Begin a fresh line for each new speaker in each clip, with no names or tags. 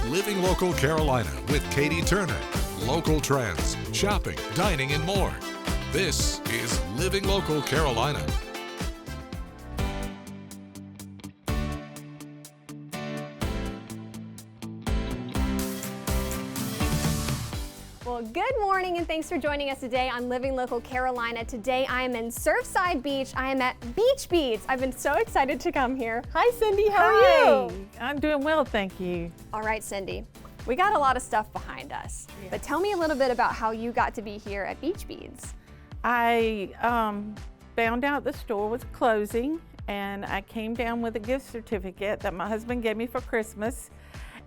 Living Local Carolina with Katie Turner. Local trends, shopping, dining, and more. This is Living Local Carolina.
Well, good morning and thanks for joining us today on Living Local Carolina. Today I am in Surfside Beach. I am at Beach Beads. I've been so excited to come here. Hi Cindy, how are you?
I'm doing well, thank you.
All right, Cindy, we got a lot of stuff behind us, but tell me a little bit about how you got to be here at Beach Beads.
I found out the store was closing and I came down with a gift certificate that my husband gave me for Christmas.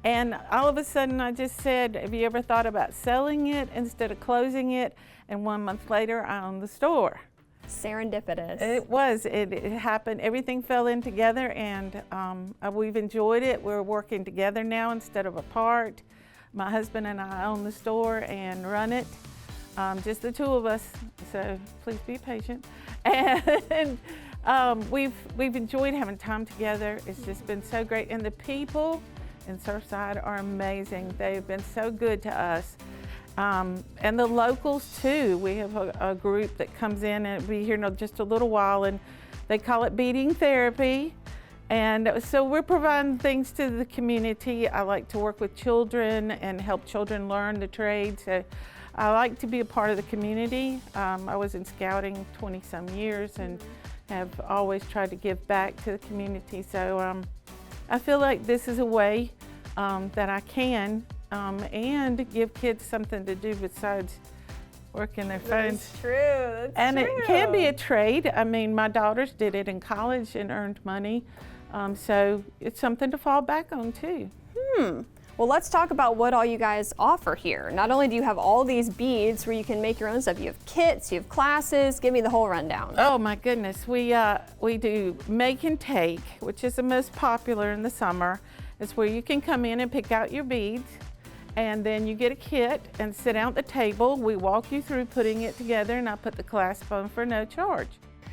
And all of a sudden I just said, have you ever thought about selling it instead of closing it? And 1 month later I owned the store.
Serendipitous.
It was, it happened, everything fell in together and we've enjoyed it. We're working together now instead of apart. My husband and I own the store and run it, just the two of us, so please be patient. And we've enjoyed having time together. It's just been so great. And the people in Surfside are amazing. They've been so good to us. And the locals too. We have a group that comes in and be here in just a little while, and they call it beading therapy. And so we're providing things to the community. I like to work with children and help children learn the trade. So I like to be a part of the community. I was in scouting 20 some years and have always tried to give back to the community. So I feel like this is a way that I can and give kids something to do besides working their phones.
That's true. That's
and
true.
It can be a trade. I mean, my daughters did it in college and earned money. So it's something to fall back on too.
Well, let's talk about what all you guys offer here. Not only do you have all these beads where you can make your own stuff, you have kits, you have classes. Give me the whole rundown.
Oh my goodness, we do make and take, which is the most popular in the summer. It's where you can come in and pick out your beads, and then you get a kit and sit down at the table. We walk you through putting it together, and I put the clasp on for no charge.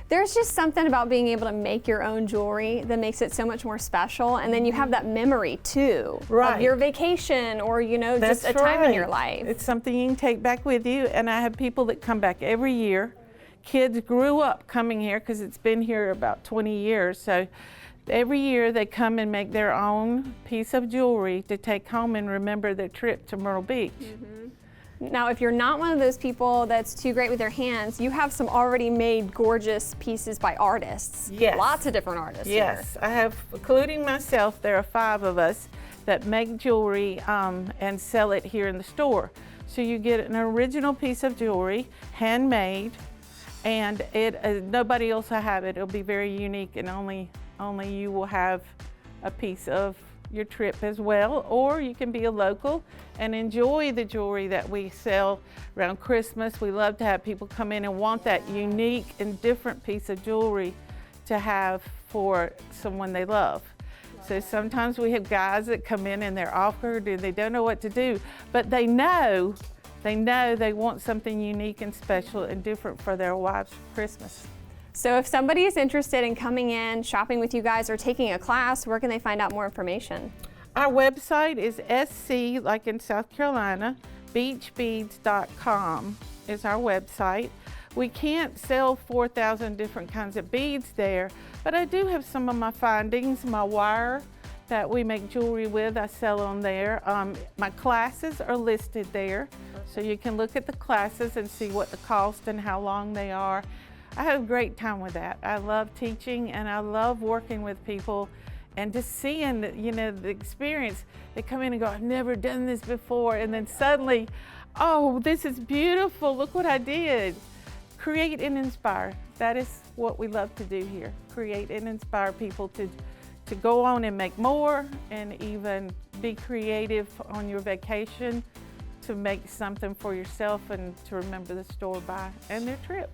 There's just something about being able to make your own jewelry that makes it so much more special, and then you have that memory too of your vacation or just a time in your life.
It's something you can take back with you, and I have people that come back every year. Kids grew up coming here because it's been here about 20 years, so every year they come and make their own piece of jewelry to take home and remember their trip to Myrtle Beach.
Now, if you're not one of those people that's too great with their hands, you have some already made gorgeous pieces by artists.
Yes.
Lots of different artists
Yes,
here.
I have, including myself, there are 5 of us that make jewelry and sell it here in the store. So you get an original piece of jewelry, handmade, and nobody else will have it. It'll be very unique, and only you will have a piece of your trip as well. Or you can be a local and enjoy the jewelry that we sell around Christmas. We love to have people come in and want that unique and different piece of jewelry to have for someone they love. So sometimes we have guys that come in and they're awkward and they don't know what to do, but they know they want something unique and special and different for their wives for Christmas.
So if somebody is interested in coming in, shopping with you guys, or taking a class, where can they find out more information?
Our website is SC, like in South Carolina, beachbeads.com is our website. We can't sell 4,000 different kinds of beads there, but I do have some of my findings, my wire that we make jewelry with, I sell on there. My classes are listed there, so you can look at the classes and see what the cost and how long they are. I have a great time with that. I love teaching and I love working with people and just seeing the experience. They come in and go, I've never done this before, and then suddenly, oh, this is beautiful, look what I did. Create and inspire. That is what we love to do here. Create and inspire people to go on and make more, and even be creative on your vacation to make something for yourself and to remember the store by and their trip.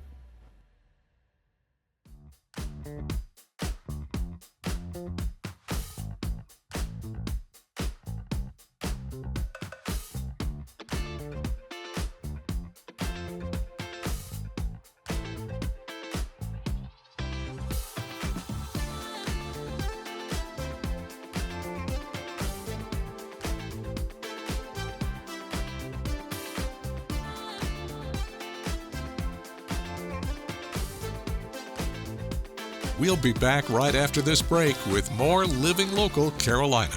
We'll be back right after this break with more Living Local Carolina.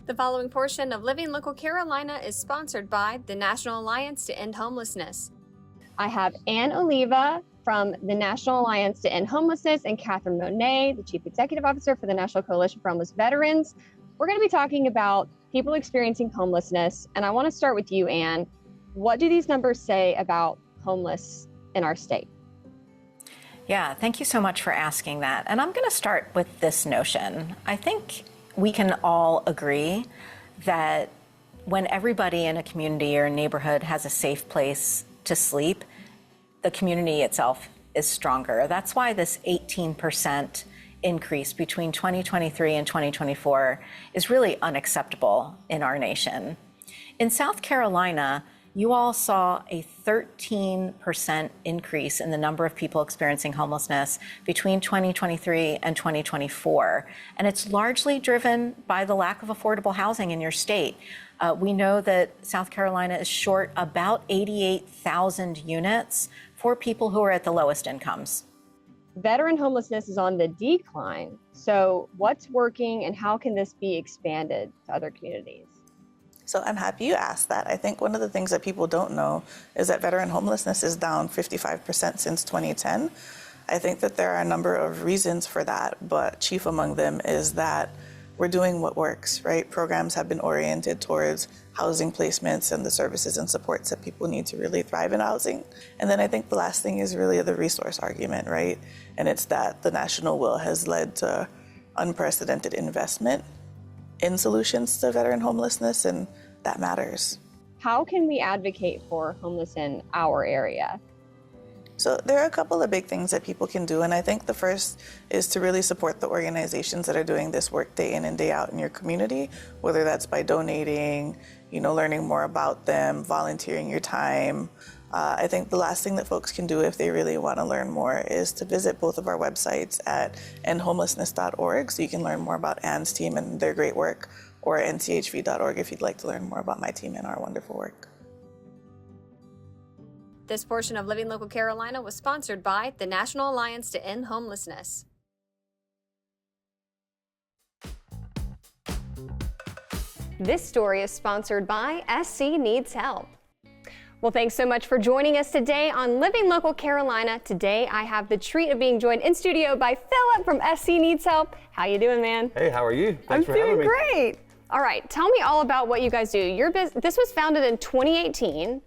The following portion of Living Local Carolina is sponsored by the National Alliance to End Homelessness. I have Ann Oliva from the National Alliance to End Homelessness and Catherine Monet, the Chief Executive Officer for the National Coalition for Homeless Veterans. We're going to be talking about people experiencing homelessness, and I want to start with you, Ann. What do these numbers say about homeless in our state?
Yeah, thank you so much for asking that. And I'm going to start with this notion. I think we can all agree that when everybody in a community or a neighborhood has a safe place to sleep, the community itself is stronger. That's why this 18% increase between 2023 and 2024 is really unacceptable in our nation. In South Carolina, you all saw a 13% increase in the number of people experiencing homelessness between 2023 and 2024. And it's largely driven by the lack of affordable housing in your state. We know that South Carolina is short about 88,000 units for people who are at the lowest incomes.
Veteran homelessness is on the decline. So what's working and how can this be expanded to other communities?
So I'm happy you asked that. I think one of the things that people don't know is that veteran homelessness is down 55% since 2010. I think that there are a number of reasons for that, but chief among them is that we're doing what works, right? Programs have been oriented towards housing placements and the services and supports that people need to really thrive in housing. And then I think the last thing is really the resource argument, right? And it's that the national will has led to unprecedented investment in solutions to veteran homelessness, and that matters.
How can we advocate for homeless in our area?
So there are a couple of big things that people can do, and I think the first is to really support the organizations that are doing this work day in and day out in your community, whether that's by donating, learning more about them, volunteering your time. I think the last thing that folks can do if they really want to learn more is to visit both of our websites at endhomelessness.org, so you can learn more about Ann's team and their great work, or nchv.org if you'd like to learn more about my team and our wonderful work.
This portion of Living Local Carolina was sponsored by the National Alliance to End Homelessness. This story is sponsored by SC Needs Help. Well, thanks so much for joining us today on Living Local Carolina. Today, I have the treat of being joined in studio by Philip from SC Needs Help. How you doing, man?
Hey, how are you? Thanks for having me.
I'm doing great. All right, tell me all about what you guys do. This was founded in 2018,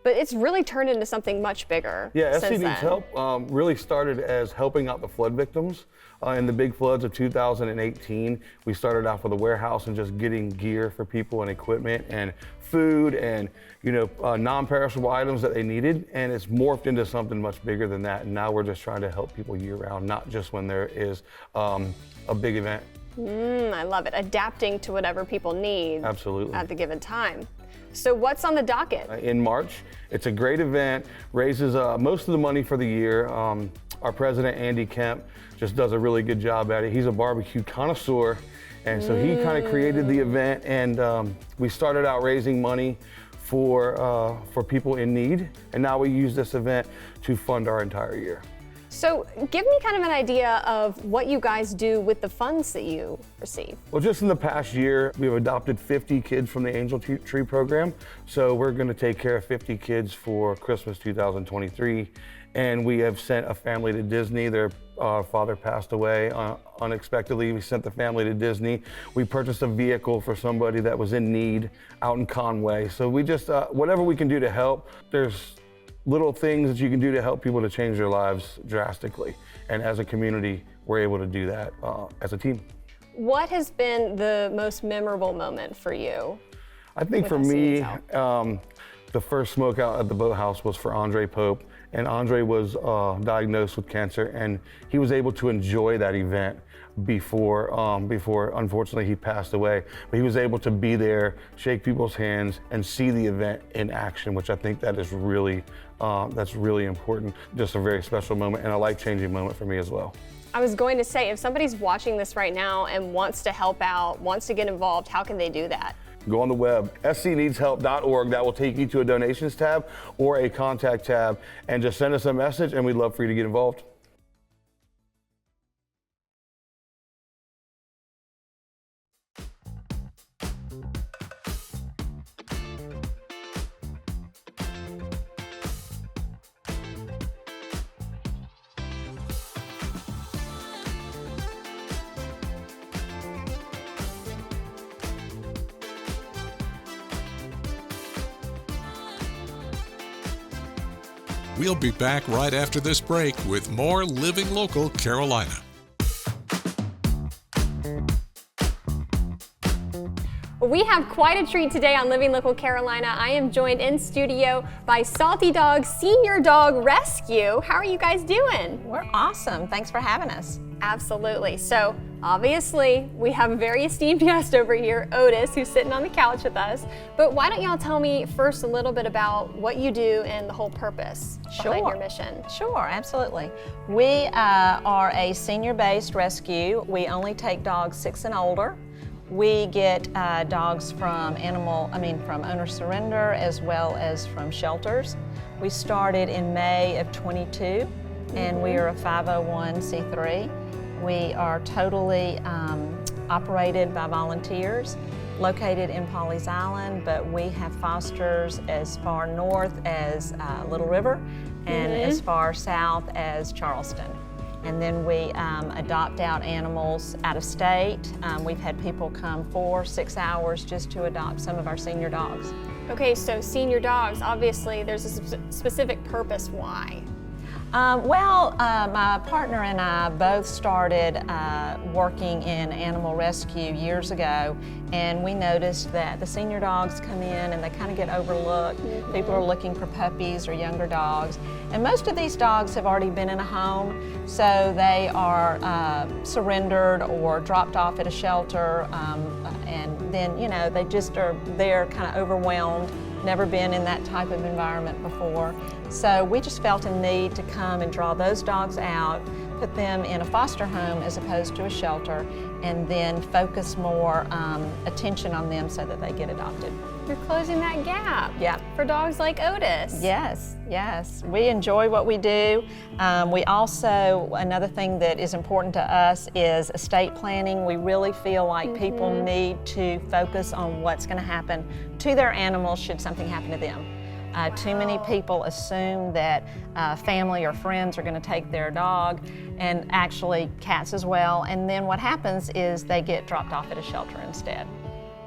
but it's really turned into something much bigger.
Yeah, SC
since
Needs
then.
Help really started as helping out the flood victims. In the big floods of 2018, we started off with a warehouse and just getting gear for people and equipment and food and non-perishable items that they needed, and it's morphed into something much bigger than that. And now we're just trying to help people year-round, not just when there is a big event.
I love it. Adapting to whatever people need.
Absolutely.
At the given time. So what's on the docket?
In March, it's a great event, raises most of the money for the year. Our president, Andy Kemp, just does a really good job at it. He's a barbecue connoisseur, and so he kind of created the event, and we started out raising money for people in need, and now we use this event to fund our entire year.
So give me kind of an idea of what you guys do with the funds that you receive.
Well, just in the past year, we've adopted 50 kids from the Angel Tree program. So we're going to take care of 50 kids for Christmas 2023. And we have sent a family to Disney. Their father passed away unexpectedly. We sent the family to Disney. We purchased a vehicle for somebody that was in need out in Conway. So we just, whatever we can do to help, there's little things that you can do to help people to change their lives drastically. And as a community, we're able to do that as a team. What
has been the most memorable moment for you?
I think for me, the first smoke out at the boathouse was for Andre Pope. And Andre was diagnosed with cancer, and he was able to enjoy that event before unfortunately he passed away. But he was able to be there, shake people's hands, and see the event in action, which I think that is really, that's really important. Just a very special moment and a life-changing moment for me as well.
I was going to say, if somebody's watching this right now and wants to help out, wants to get involved, how can they do that?
go on the web, scneedshelp.org. That will take you to a donations tab or a contact tab, and just send us a message, and we'd love for you to get involved.
We'll be back right after this break with more Living Local Carolina.
We have quite a treat today on Living Local Carolina. I am joined in studio by Salty Dog Senior Dog Rescue. How are you guys doing?
We're awesome. Thanks for having us.
Absolutely. So obviously we have a very esteemed guest over here, Otis, who's sitting on the couch with us. But why don't y'all tell me first a little bit about what you do and the whole purpose behind your mission?
Sure, absolutely. We are a senior-based rescue. We only take dogs 6 and older. We get dogs from owner surrender as well as from shelters. We started in May of 22, and we are a 501c3. We are totally operated by volunteers, located in Pawleys Island, but we have fosters as far north as Little River and as far south as Charleston. And then we adopt out animals out of state. We've had people come 4-6 hours just to adopt some of our senior dogs.
Okay, so senior dogs, obviously there's a specific purpose why.
My partner and I both started working in animal rescue years ago, and we noticed that the senior dogs come in and they kind of get overlooked. People are looking for puppies or younger dogs, and most of these dogs have already been in a home, so they are surrendered or dropped off at a shelter, and then they just are there kind of overwhelmed. Never been in that type of environment before. So we just felt a need to come and draw those dogs out, put them in a foster home as opposed to a shelter, and then focus more attention on them so that they get adopted.
You're closing that gap for dogs like Otis.
Yes, yes. We enjoy what we do. We also, another thing that is important to us is estate planning. We really feel like people need to focus on what's going to happen to their animals should something happen to them. Too many people assume that family or friends are going to take their dog, and actually cats as well, and then what happens is they get dropped off at a shelter instead.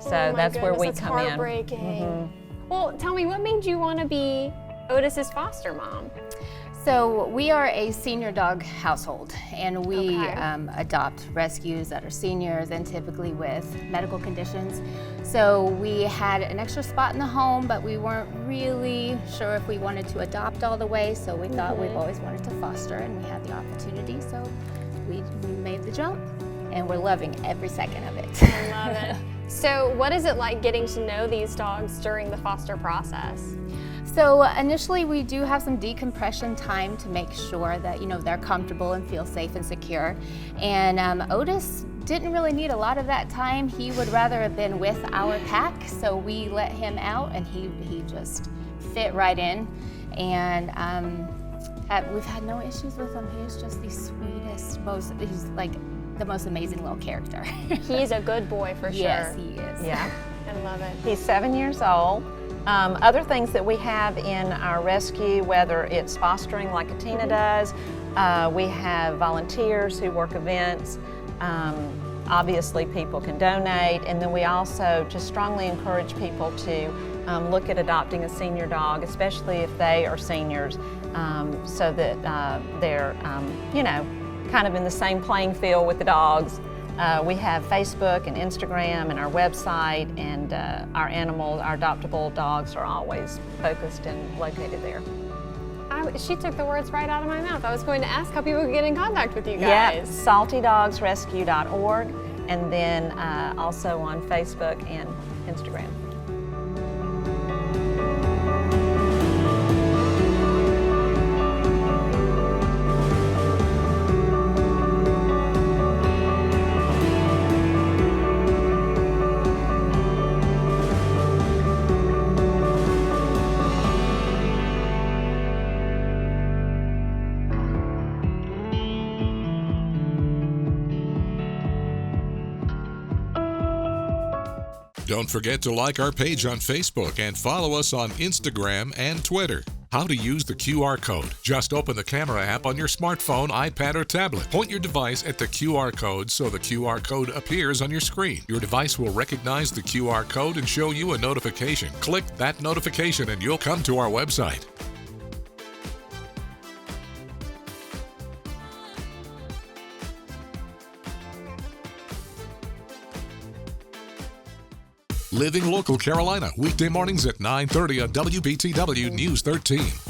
So that's where we come in.
Heartbreaking. Well, tell me, what made you want to be Otis's foster mom?
So we are a senior dog household, and we adopt rescues that are seniors and typically with medical conditions. So we had an extra spot in the home, but we weren't really sure if we wanted to adopt all the way, so we thought we've always wanted to foster, and we had the opportunity, so we made the jump, and we're loving every second of it.
I love it. So what is it like getting to know these dogs during the foster process?
So initially we do have some decompression time to make sure that they're comfortable and feel safe and secure. And Otis didn't really need a lot of that time. He would rather have been with our pack, so we let him out and he just fit right in. And we've had no issues with him. He's just the sweetest, he's like the most amazing little character.
He's a good boy for sure.
Yes, he is.
Yeah.
I love it.
He's 7 years old. Other things that we have in our rescue, whether it's fostering like Atina does, we have volunteers who work events. Obviously people can donate, and then we also just strongly encourage people to look at adopting a senior dog, especially if they are seniors, so that they're kind of in the same playing field with the dogs. We have Facebook and Instagram and our website, and our animals, our adoptable dogs are always focused and located there.
She took the words right out of my mouth. I was going to ask how people could get in contact with you guys.
Yeah, saltydogsrescue.org, and then also on Facebook and Instagram.
Don't forget to like our page on Facebook and follow us on Instagram and Twitter. How to use the QR code. Just open the camera app on your smartphone, iPad, or tablet. Point your device at the QR code so the QR code appears on your screen. Your device will recognize the QR code and show you a notification. Click that notification and you'll come to our website. Living Local Carolina, weekday mornings at 9:30 on WBTW News 13.